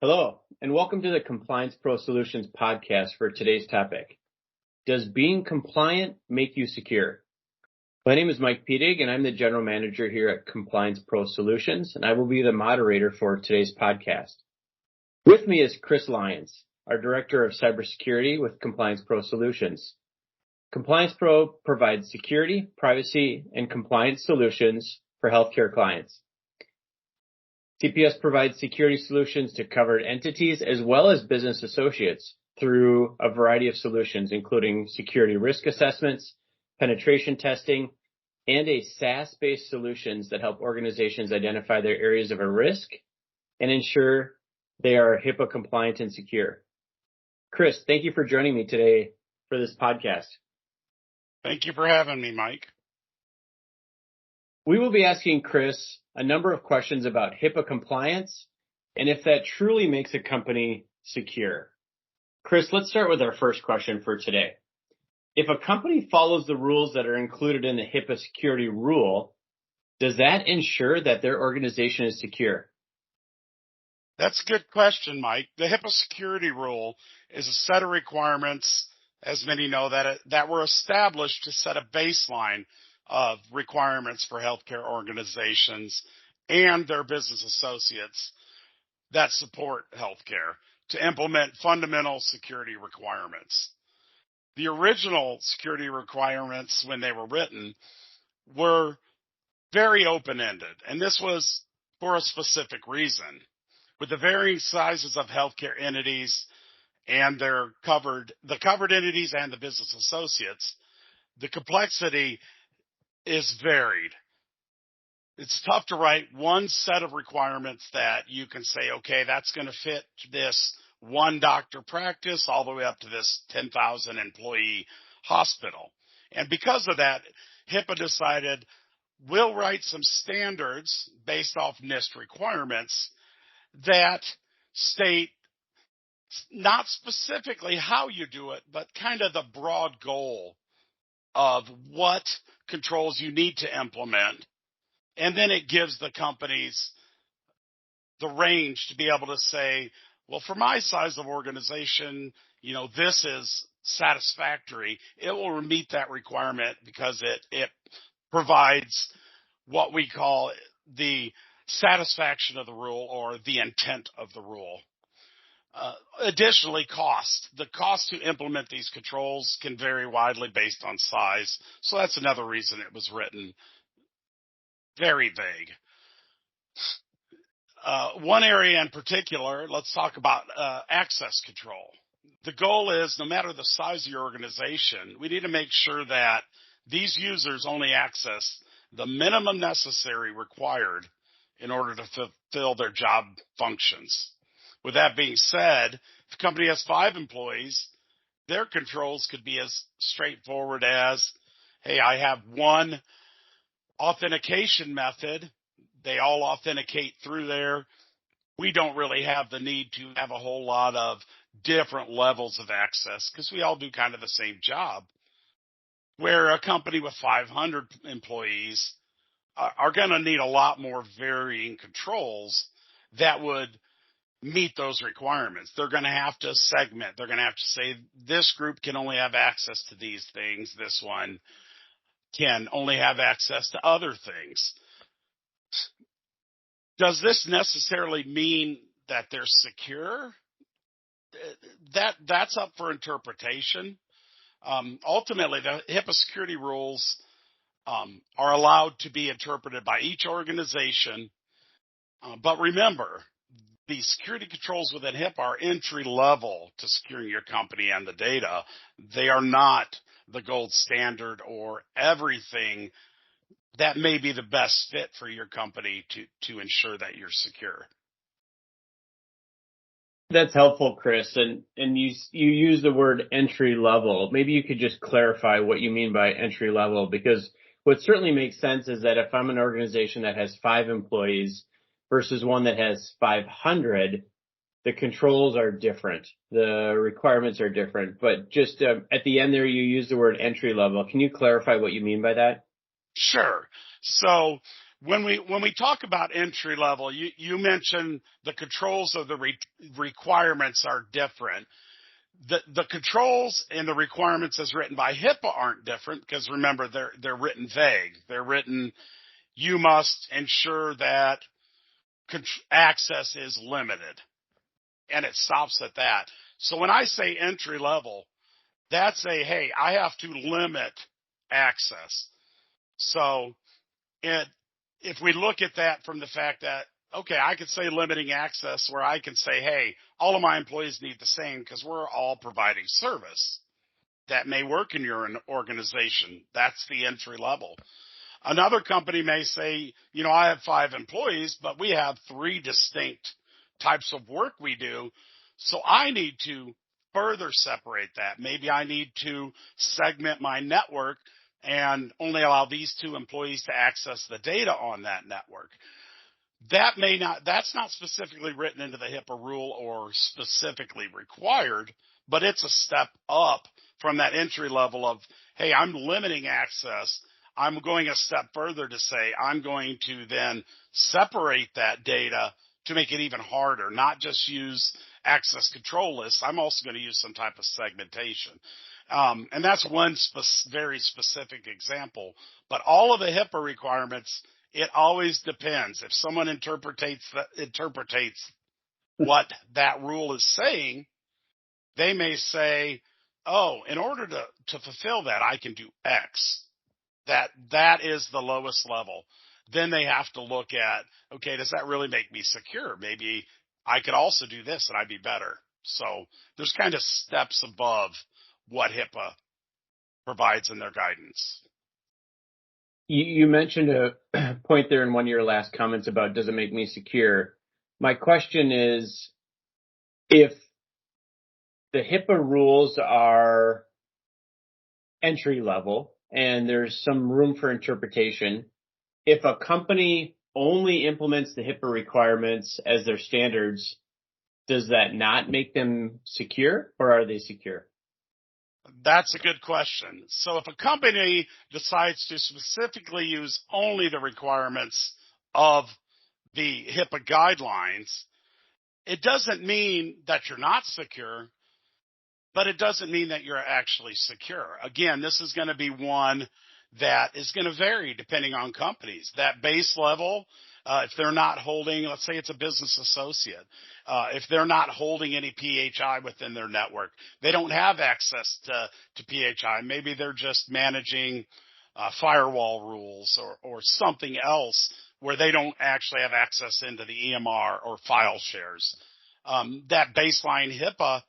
Hello, and welcome to the CompliancePro Solutions podcast for today's topic. Does being compliant make you secure? My name is Mike Pedig, and I'm the general manager here at CompliancePro Solutions, and I will be the moderator for today's podcast. With me is Chris Lyons, our director of Cybersecurity with CompliancePro Solutions. CompliancePro provides security, privacy, and compliance solutions for healthcare clients. CPS provides security solutions to covered entities as well as business associates through a variety of solutions, including security risk assessments, penetration testing, and a SaaS-based solutions that help organizations identify their areas of a risk and ensure they are HIPAA compliant and secure. Chris, thank you for joining me today for this podcast. Thank you for having me, Mike. We will be asking Chris a number of questions about HIPAA compliance and if that truly makes a company secure. Chris, let's start with our first question for today. If a company follows the rules that are included in the HIPAA security rule, does that ensure that their organization is secure? That's a good question, Mike. The HIPAA security rule is a set of requirements, as many know, that were established to set a baseline of requirements for healthcare organizations and their business associates that support healthcare to implement fundamental security requirements. The original security requirements, when they were written, were very open-ended, and this was for a specific reason. With the varying sizes of healthcare entities and the covered entities and the business associates, the complexity is varied. It's tough to write one set of requirements that you can say, okay, that's going to fit this one doctor practice all the way up to this 10,000 employee hospital. And because of that, HIPAA decided we'll write some standards based off NIST requirements that state not specifically how you do it, but kind of the broad goal of what controls you need to implement. And then it gives the companies the range to be able to say, well, for my size of organization, this is satisfactory. It will meet that requirement because it provides what we call the satisfaction of the rule or the intent of the rule. Additionally, cost. The cost to implement these controls can vary widely based on size. So that's another reason it was written very vague. One area in particular, let's talk about access control. The goal is, no matter the size of your organization, we need to make sure that these users only access the minimum necessary required in order to fulfill their job functions. With that being said, if a company has 5 employees, their controls could be as straightforward as, hey, I have one authentication method. They all authenticate through there. We don't really have the need to have a whole lot of different levels of access because we all do kind of the same job. Where a company with 500 employees are going to need a lot more varying controls that would meet those requirements. They're going to have to segment. They're going to have to say this group can only have access to these things. This one can only have access to other things. Does this necessarily mean that they're secure? That's up for interpretation. Ultimately, the HIPAA security rules are allowed to be interpreted by each organization. But remember, the security controls within HIPAA are entry level to securing your company and the data. They are not the gold standard or everything that may be the best fit for your company to ensure that you're secure. That's helpful, Chris. And you use the word entry level. Maybe you could just clarify what you mean by entry level, because what certainly makes sense is that if I'm an organization that has 5 employees versus one that has 500, the controls are different. The requirements are different. But just at the end there, you use the word entry level. Can you clarify what you mean by that? Sure. So When we talk about entry level, you mentioned the controls of the requirements are different. The controls and the requirements as written by HIPAA aren't different because remember they're written vague. They're written, you must ensure that access is limited, and it stops at that. So when I say entry level, that's hey, I have to limit access. So if we look at that from the fact that, okay, I could say limiting access where I can say, hey, all of my employees need the same because we're all providing service. That may work in your organization. That's the entry level. Another company may say, I have 5 employees, but we have 3 distinct types of work we do. So I need to further separate that. Maybe I need to segment my network and only allow these 2 employees to access the data on that network. That's not specifically written into the HIPAA rule or specifically required, but it's a step up from that entry level of, hey, I'm limiting access. I'm going a step further to say I'm going to then separate that data to make it even harder, not just use access control lists. I'm also going to use some type of segmentation. And that's one very specific example. But all of the HIPAA requirements, it always depends. If someone interpretates what that rule is saying, they may say, oh, in order to fulfill that, I can do X. That is the lowest level. Then they have to look at, okay, does that really make me secure? Maybe I could also do this and I'd be better. So there's kind of steps above what HIPAA provides in their guidance. You mentioned a point there in one of your last comments about does it make me secure? My question is, if the HIPAA rules are entry level and there's some room for interpretation, if a company only implements the HIPAA requirements as their standards, does that not make them secure, or are they secure? That's a good question. So if a company decides to specifically use only the requirements of the HIPAA guidelines, it doesn't mean that you're not secure, but it doesn't mean that you're actually secure. Again, this is going to be one that is going to vary depending on companies. That base level, if they're not holding, let's say it's a business associate, if they're not holding any PHI within their network, they don't have access to PHI. Maybe they're just managing firewall rules or something else where they don't actually have access into the EMR or file shares. That baseline HIPAA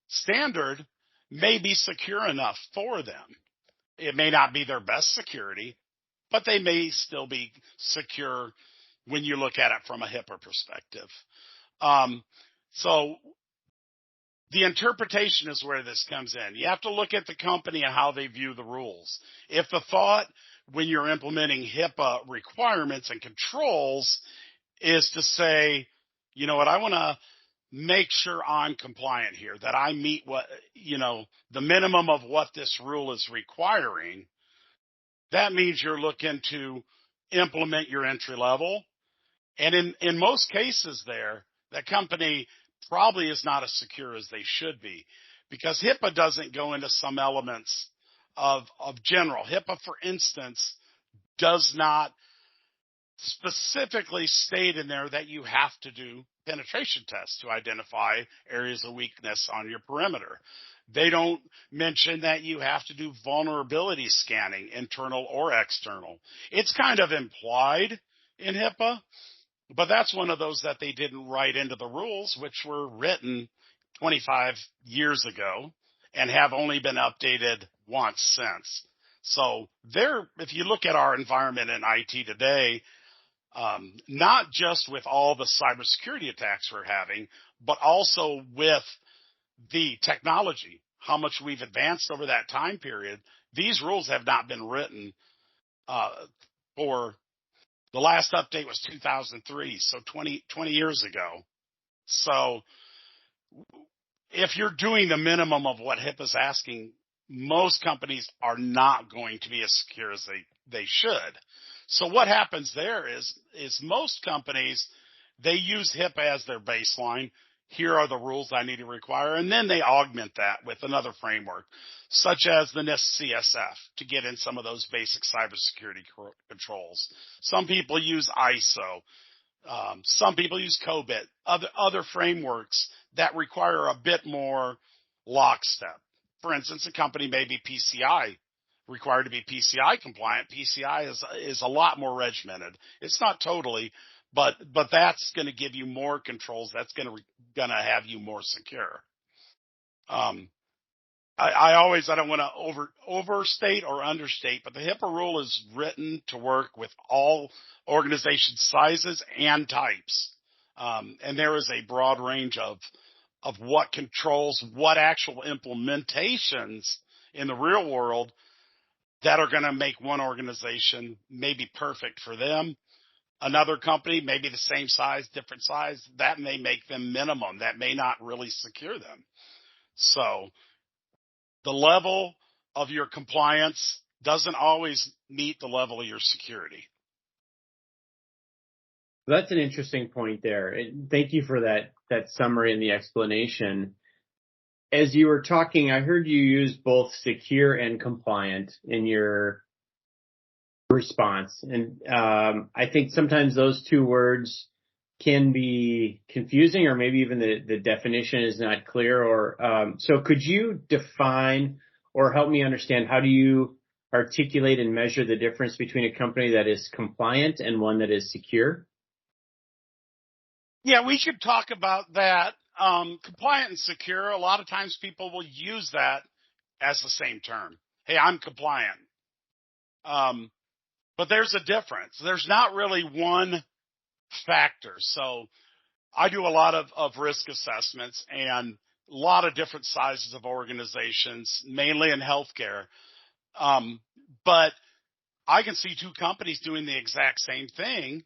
standard may be secure enough for them. It may not be their best security, but they may still be secure when you look at it from a HIPAA perspective. So the interpretation is where this comes in. You have to look at the company and how they view the rules. If the thought when you're implementing HIPAA requirements and controls is to say, you know what, I want to make sure I'm compliant here, that I meet what, the minimum of what this rule is requiring, that means you're looking to implement your entry level. And in most cases that company probably is not as secure as they should be, because HIPAA doesn't go into some elements of general. HIPAA, for instance, does not specifically state in there that you have to do penetration tests to identify areas of weakness on your perimeter. They don't mention that you have to do vulnerability scanning, internal or external. It's kind of implied in HIPAA, but that's one of those that they didn't write into the rules, which were written 25 years ago and have only been updated once since. So if you look at our environment in IT today, not just with all the cybersecurity attacks we're having, but also with the technology, how much we've advanced over that time period. These rules have not been written for the last update was 2003, so 20 years ago. So if you're doing the minimum of what HIPAA's asking, most companies are not going to be as secure as they should. So what happens there is most companies, they use HIPAA as their baseline. Here are the rules I need to require. And then they augment that with another framework, such as the NIST CSF, to get in some of those basic cybersecurity controls. Some people use ISO. Some people use COBIT, other frameworks that require a bit more lockstep. For instance, a company may be PCI, required to be PCI compliant. PCI is a lot more regimented. It's not totally, but that's going to give you more controls. That's going to have you more secure. I don't want to overstate or understate, but the HIPAA rule is written to work with all organization sizes and types. And there is a broad range of what controls, what actual implementations in the real world that are going to make one organization maybe perfect for them. Another company, maybe the same size, different size, that may make them minimum. That may not really secure them. So the level of your compliance doesn't always meet the level of your security. That's an interesting point there. Thank you for that summary and the explanation. As you were talking, I heard you use both secure and compliant in your response. And I think sometimes those two words can be confusing, or maybe even the definition is not clear. Or so could you define or help me understand, how do you articulate and measure the difference between a company that is compliant and one that is secure? Yeah, we should talk about that. Compliant and secure, a lot of times people will use that as the same term. Hey, I'm compliant. But there's a difference. There's not really one factor. So I do a lot of risk assessments and a lot of different sizes of organizations, mainly in healthcare. But I can see two companies doing the exact same thing,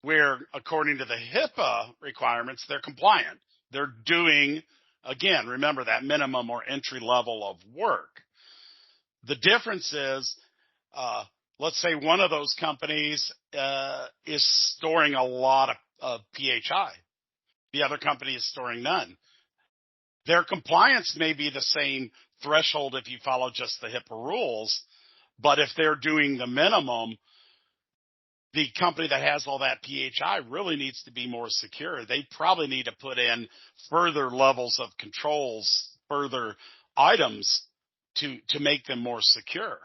where according to the HIPAA requirements, they're compliant. They're doing, again, remember that minimum or entry level of work. The difference is, let's say one of those companies is storing a lot of PHI. The other company is storing none. Their compliance may be the same threshold if you follow just the HIPAA rules, but if they're doing the minimum, the company that has all that PHI really needs to be more secure. They probably need to put in further levels of controls, further items to make them more secure.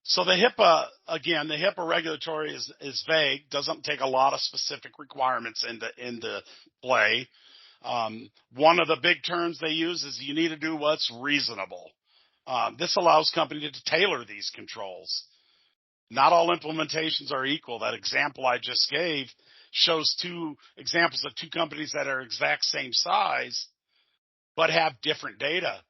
So the HIPAA, again, the HIPAA regulatory is vague, doesn't take a lot of specific requirements into play. One of the big terms they use is you need to do what's reasonable. This allows companies to tailor these controls. Not all implementations are equal. That example I just gave shows two examples of two companies that are exact same size, but have different data.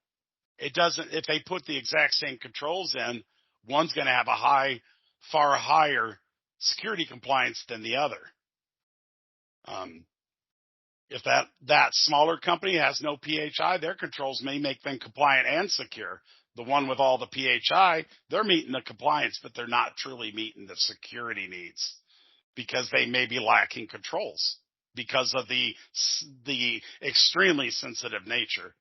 It doesn't, if they put the exact same controls in, one's going to have a far higher security compliance than the other. If that smaller company has no PHI, their controls may make them compliant and secure. The one with all the PHI, they're meeting the compliance, but they're not truly meeting the security needs because they may be lacking controls because of the extremely sensitive nature.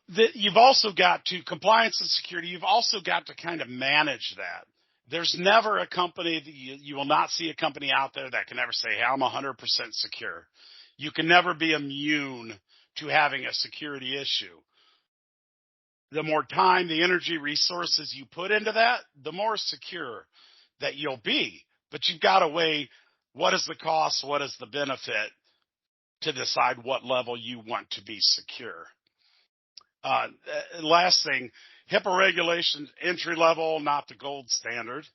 You've also got to, compliance and security, you've also got to kind of manage that. There's never a company, you will not see a company out there that can ever say, hey, I'm 100% secure. You can never be immune to having a security issue. The more time, the energy, resources you put into that, the more secure that you'll be. But you've got to weigh what is the cost, what is the benefit to decide what level you want to be secure. Last thing, HIPAA regulations, entry level, not the gold standard.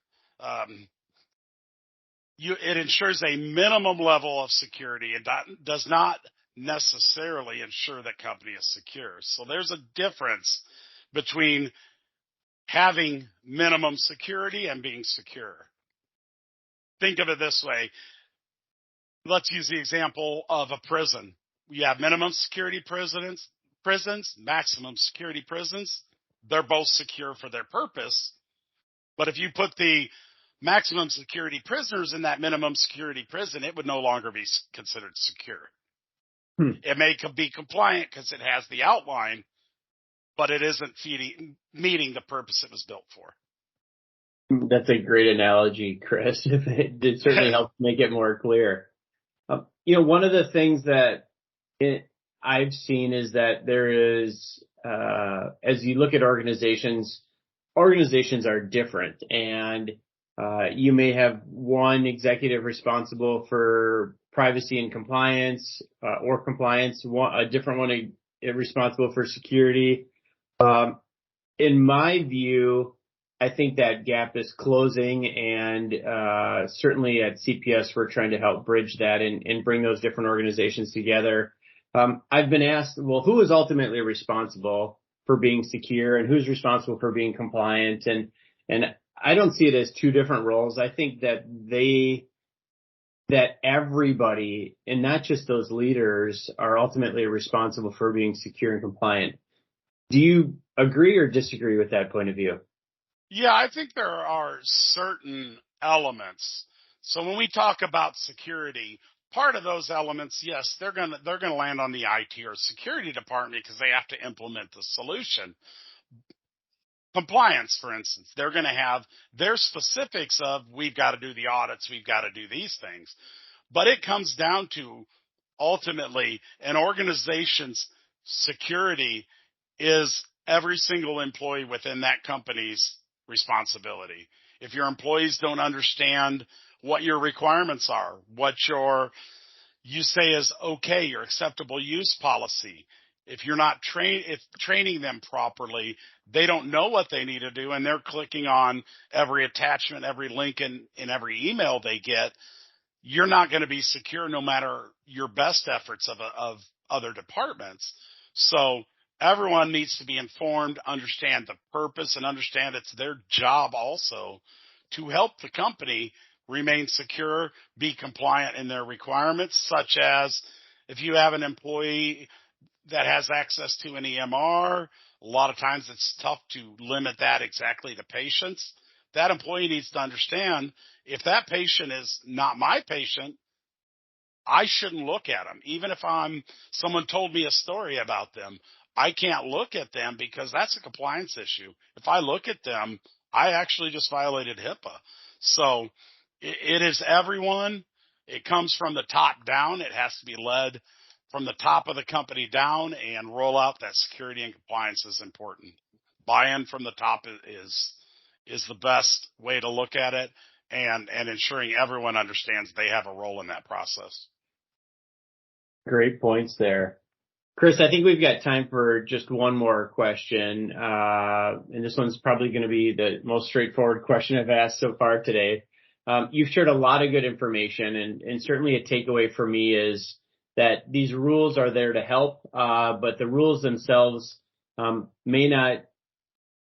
It ensures a minimum level of security. It does not necessarily ensure that company is secure. So there's a difference between having minimum security and being secure. Think of it this way. Let's use the example of a prison. You have minimum security prisons, maximum security prisons. They're both secure for their purpose. But if you put the maximum security prisoners in that minimum security prison, it would no longer be considered secure. It may be compliant because it has the outline, but it isn't meeting the purpose it was built for. That's a great analogy, Chris. It certainly helps make it more clear. One of the things that I've seen is that there is, as you look at organizations are different, and you may have one executive responsible for privacy and compliance, or compliance, a different one responsible for security. In my view, I think that gap is closing, and certainly at CPS, we're trying to help bridge that and bring those different organizations together. I've been asked, well, who is ultimately responsible for being secure and who's responsible for being compliant? And I don't see it as two different roles. I think that everybody, and not just those leaders, are ultimately responsible for being secure and compliant. Do you agree or disagree with that point of view? Yeah, I think there are certain elements. So when we talk about security, part of those elements, yes, they're going to land on the IT or security department because they have to implement the solution. Compliance, for instance, they're going to have their specifics of, we've got to do the audits, we've got to do these things. But it comes down to, ultimately, an organization's security is every single employee within that company's responsibility. If your employees don't understand what your requirements are, what you say is okay, your acceptable use policy, if you're not training them properly, they don't know what they need to do, and they're clicking on every attachment, every link in every email they get, you're not going to be secure no matter your best efforts of other departments. So everyone needs to be informed, understand the purpose, and understand it's their job also to help the company remain secure, be compliant in their requirements, such as if you have an employee that has access to an EMR, a lot of times it's tough to limit that exactly to patients. That employee needs to understand, if that patient is not my patient, I shouldn't look at them. Even if someone told me a story about them, I can't look at them because that's a compliance issue. If I look at them, I actually just violated HIPAA. So it is everyone. It comes from the top down. It has to be led from the top of the company down, and roll out that security and compliance is important. Buy-in from the top is the best way to look at it, and ensuring everyone understands they have a role in that process. Great points there. Chris, I think we've got time for just one more question. And this one's probably going to be the most straightforward question I've asked so far today. You've shared a lot of good information, and certainly a takeaway for me is that these rules are there to help, but the rules themselves may not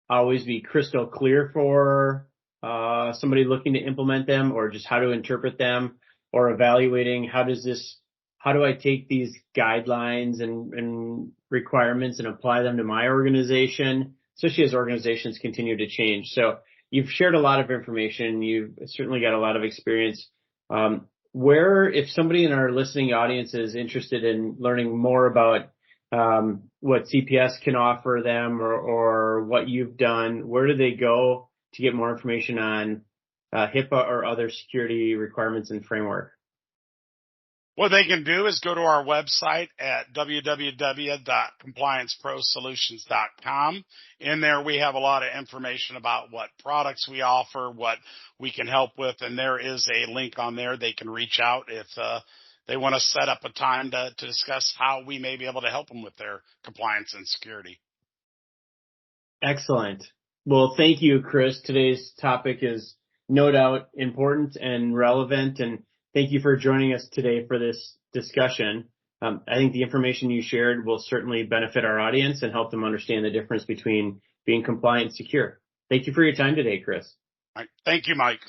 always be crystal clear for somebody looking to implement them, or just how to interpret them, or evaluating how do I take these guidelines and requirements and apply them to my organization, especially as organizations continue to change. So you've shared a lot of information. You've certainly got a lot of experience. If somebody in our listening audience is interested in learning more about what CPS can offer them, or what you've done, where do they go to get more information on HIPAA or other security requirements and framework? What they can do is go to our website at www.ComplianceProSolutions.com. In there, we have a lot of information about what products we offer, what we can help with, and there is a link on there. They can reach out if they want to set up a time to discuss how we may be able to help them with their compliance and security. Excellent. Well, thank you, Chris. Today's topic is no doubt important and relevant, and thank you for joining us today for this discussion. I think the information you shared will certainly benefit our audience and help them understand the difference between being compliant and secure. Thank you for your time today, Chris. All right. Thank you, Mike.